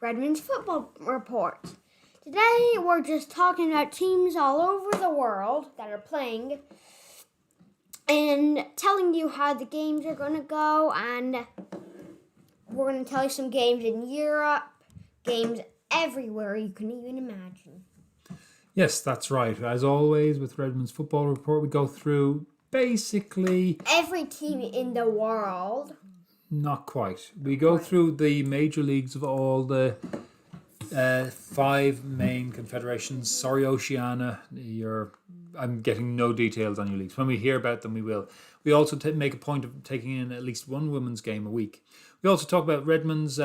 Redmond's football report. Today we're just talking about teams all over the world that are playing and telling you how the games are going to go, and we're going to tell you some games in Europe, games everywhere you can even imagine. Yes, that's right. As always with Redmond's football report, we go through basically every team in the world. Not quite. We go through the major leagues of all the 5 main confederations. Sorry, Oceania, I'm getting no details on your leagues. When we hear about them, we will. We also make a point of taking in at least one women's game a week. We also talk about Redmond's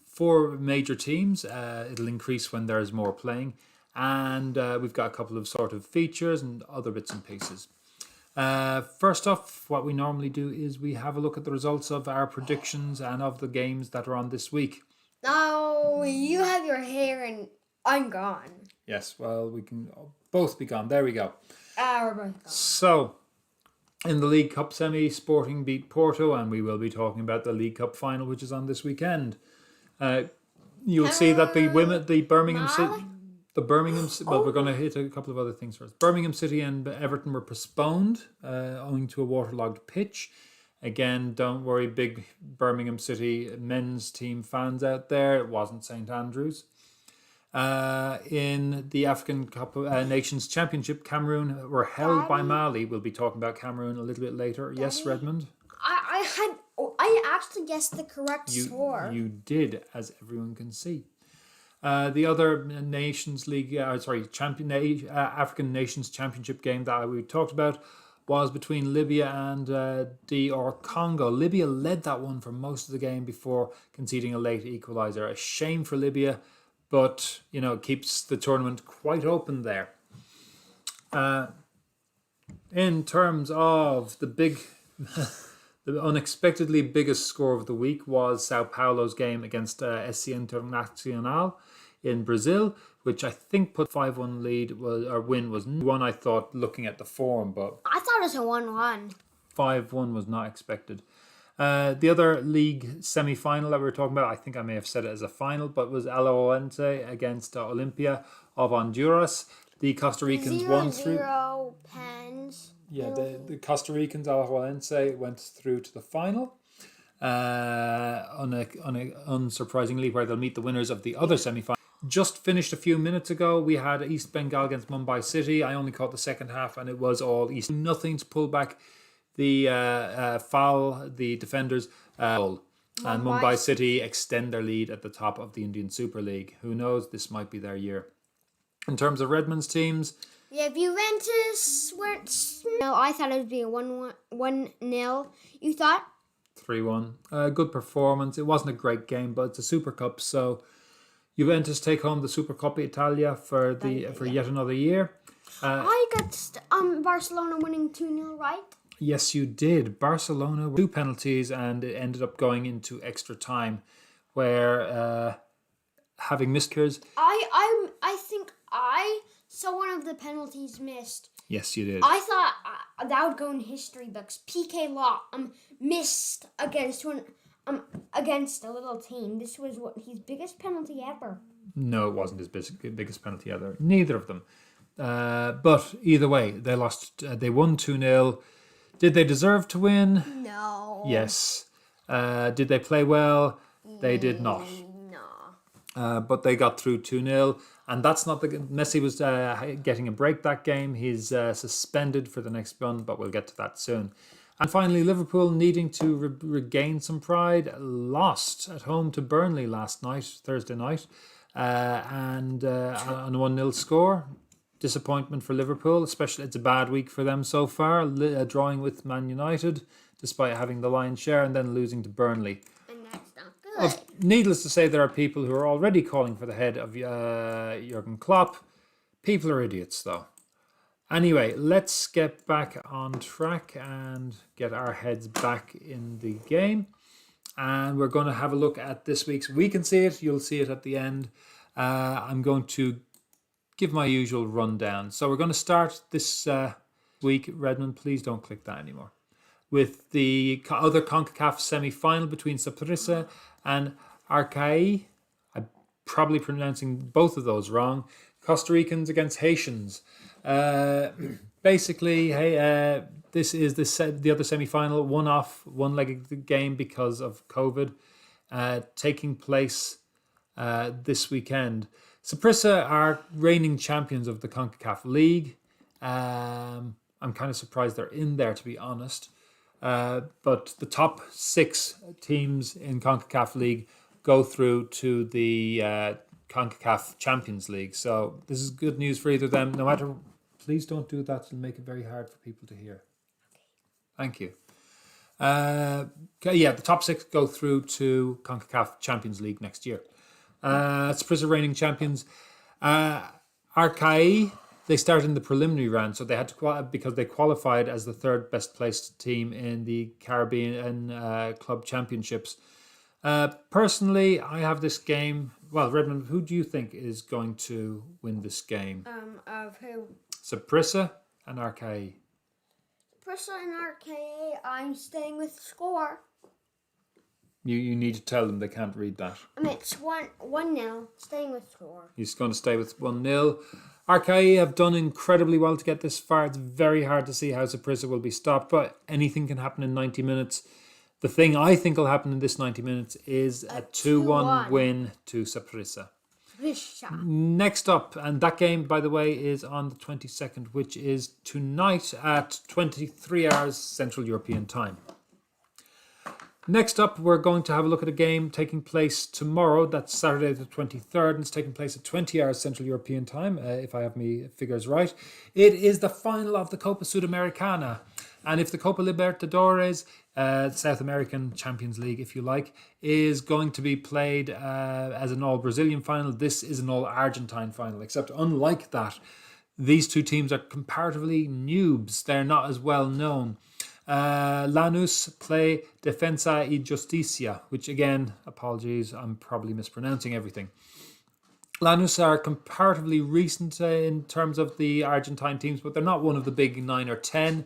4 major teams. It'll increase when there's more playing. And we've got a couple of sort of features and other bits and pieces. First off, what we normally do is we have a look at the results of our predictions and of the games that are on this week. Oh, you have your hair and I'm gone. Yes, well, we can both be gone. There we go. We're both gone. So, in the League Cup semi, Sporting beat Porto, and we will be talking about the League Cup final, which is on this weekend. You'll see that the Birmingham City... Well, we're going to hit a couple of other things first. Birmingham City and Everton were postponed owing to a waterlogged pitch. Again, don't worry, big Birmingham City men's team fans out there. It wasn't St. Andrews. In the African Cup of Nations Championship, Cameroon were held by Mali. We'll be talking about Cameroon a little bit later. Daddy, yes, Redmond? I actually guessed the correct score. You did, as everyone can see. The other Nations League, African Nations Championship game that we talked about was between Libya and DR Congo. Libya led that one for most of the game before conceding a late equaliser. A shame for Libya, but it keeps the tournament quite open there. In terms of the big, the unexpectedly biggest score of the week was Sao Paulo's game against SC Internacional in Brazil, which I think put 5-1 win was one I thought looking at the form, but I thought it was a 1-1. 5-1 was not expected. The other league semi-final that we were talking about, I think I may have said it as a final, but was Alajuelense against Olimpia of Honduras. The Costa Ricans won through. 0 pens. Yeah, the Costa Ricans, Alajuelense, went through to the final. Unsurprisingly, where they'll meet the winners of the other semi-final. Just finished a few minutes ago. We had East Bengal against Mumbai City. I only caught the second half, and it was all East. Nothing to pull back the the defenders. And Mumbai City extend their lead at the top of the Indian Super League. Who knows? This might be their year. In terms of Redmond's teams, yeah, Juventus weren't. No, I thought it would be a 1-0. You thought? 3-1. Good performance. It wasn't a great game, but it's a Super Cup, so Juventus take home the Supercoppa Italia for yet another year. I got Barcelona winning 2-0, right? Yes, you did. Barcelona were 2 penalties, and it ended up going into extra time, where having missed kickers. I think I saw one of the penalties missed. Yes, you did. I thought that would go in history books. PK Law missed against a little team. This was his biggest penalty ever. No, it wasn't his biggest penalty ever. Neither of them. But either way, they lost. They won 2-0. Did they deserve to win? No. Yes. Did they play well? They did not. No. But they got through 2-0. And that's not Messi was getting a break that game. He's suspended for the next run, but we'll get to that soon. And finally, Liverpool, needing to regain some pride, lost at home to Burnley Thursday night, and on a 1-0 score. Disappointment for Liverpool, especially it's a bad week for them so far, drawing with Man United, despite having the lion's share, and then losing to Burnley. And that's not good. Needless to say, there are people who are already calling for the head of Jurgen Klopp. People are idiots, though. Anyway, let's get back on track and get our heads back in the game. And we're going to have a look at this week's. We can see it. You'll see it at the end. I'm going to give my usual rundown. So we're going to start this week. Redmond, please don't click that anymore. With the other CONCACAF semi-final between Saprissa and Archaie. I probably pronouncing both of those wrong. Costa Ricans against Haitians. Basically, this is the other semi-final, one-legged game because of COVID, taking place this weekend. Saprissa are reigning champions of the CONCACAF League. I'm kind of surprised they're in there, to be honest. But the top 6 teams in CONCACAF League go through to the CONCACAF Champions League. So this is good news for either of them. No matter, please don't do that. It'll make it very hard for people to hear. Thank you. The top 6 go through to CONCACAF Champions League next year. Saprissa reigning champions. Archaie, they started in the preliminary round, so they had to because they qualified as the 3rd best placed team in the Caribbean Club Championships. Personally, I have this game. Well, Redmond, who do you think is going to win this game? Of who? Saprissa and Archaie. Saprissa and Archaie, I'm staying with score. You need to tell them they can't read that. It's 1-0, staying with score. He's going to stay with 1-0. Archaie have done incredibly well to get this far. It's very hard to see how Saprissa will be stopped, but anything can happen in 90 minutes. The thing I think will happen in this 90 minutes is a 2-1 win to Saprissa. Next up, and that game, by the way, is on the 22nd, which is tonight at 23 hours Central European Time. Next up, we're going to have a look at a game taking place tomorrow. That's Saturday the 23rd, and it's taking place at 20 hours Central European Time, if I have my figures right. It is the final of the Copa Sudamericana. And if the Copa Libertadores, South American Champions League, if you like, is going to be played as an all-Brazilian final, this is an all-Argentine final, except unlike that, these two teams are comparatively noobs. They're not as well known. Lanus play Defensa y Justicia, which again, apologies, I'm probably mispronouncing everything. Lanus are comparatively recent in terms of the Argentine teams, but they're not one of the big 9 or 10.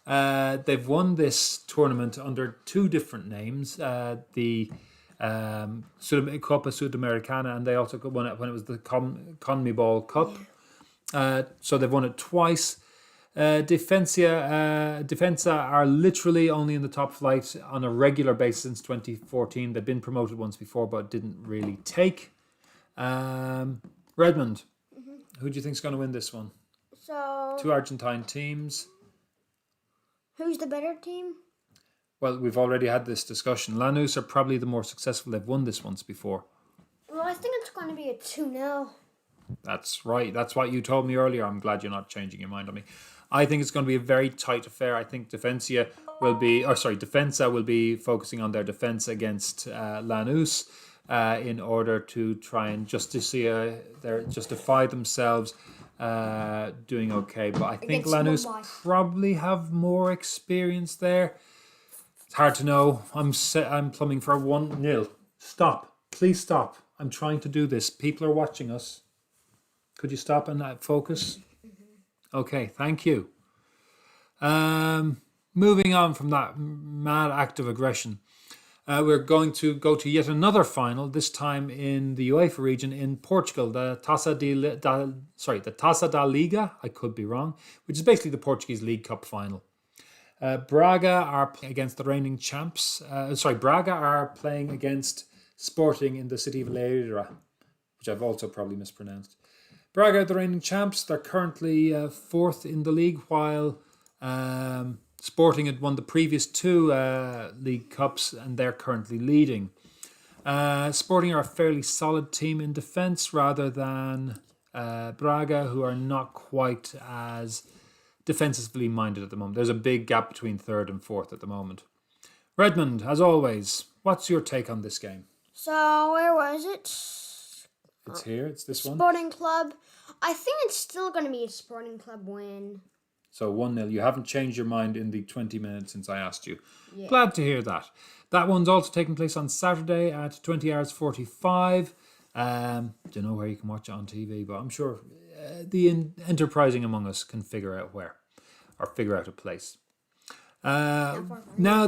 They've won this tournament under 2 different names, the Copa Sudamericana, and they also won it when it was the CONMEBOL Cup. So they've won it twice. Defensa are literally only in the top flight on a regular basis since 2014. They've been promoted once before, but didn't really take. Redmond, who do you think is going to win this one? So 2 Argentine teams. Who's the better team? Well, we've already had this discussion. Lanus are probably the more successful. They've won this once before. Well, I think it's going to be a 2-0. That's right. That's what you told me earlier. I'm glad you're not changing your mind on me. I think it's going to be a very tight affair. I think Defensa will be focusing on their defense against Lanus in order to try and justify themselves doing okay. But I think Lanus probably have more experience there. It's hard to know. I'm plumbing for 1-0. Stop. Please stop. I'm trying to do this. People are watching us. Could you stop and focus? Okay, thank you. Moving on from that mad act of aggression, we're going to go to yet another final, this time in the UEFA region in Portugal, the Taça da Liga, I could be wrong, which is basically the Portuguese League Cup final. Braga are playing against the reigning champs. Braga are playing against Sporting in the city of Leiria, which I've also probably mispronounced. Braga are the reigning champs. They're currently 4th in the league, while Sporting had won the previous 2 League Cups, and they're currently leading. Sporting are a fairly solid team in defence, rather than Braga, who are not quite as defensively minded at the moment. There's a big gap between 3rd and 4th at the moment. Redmond, as always, what's your take on this game? So, where was it? It's here. It's this one. Sporting Club. I think it's still going to be a Sporting Club win. So 1-0. You haven't changed your mind in the 20 minutes since I asked you. Yeah. Glad to hear that. That one's also taking place on Saturday at 20 hours 45. Don't know where you can watch it on TV, but I'm sure the enterprising among us can figure out where, or figure out a place. Now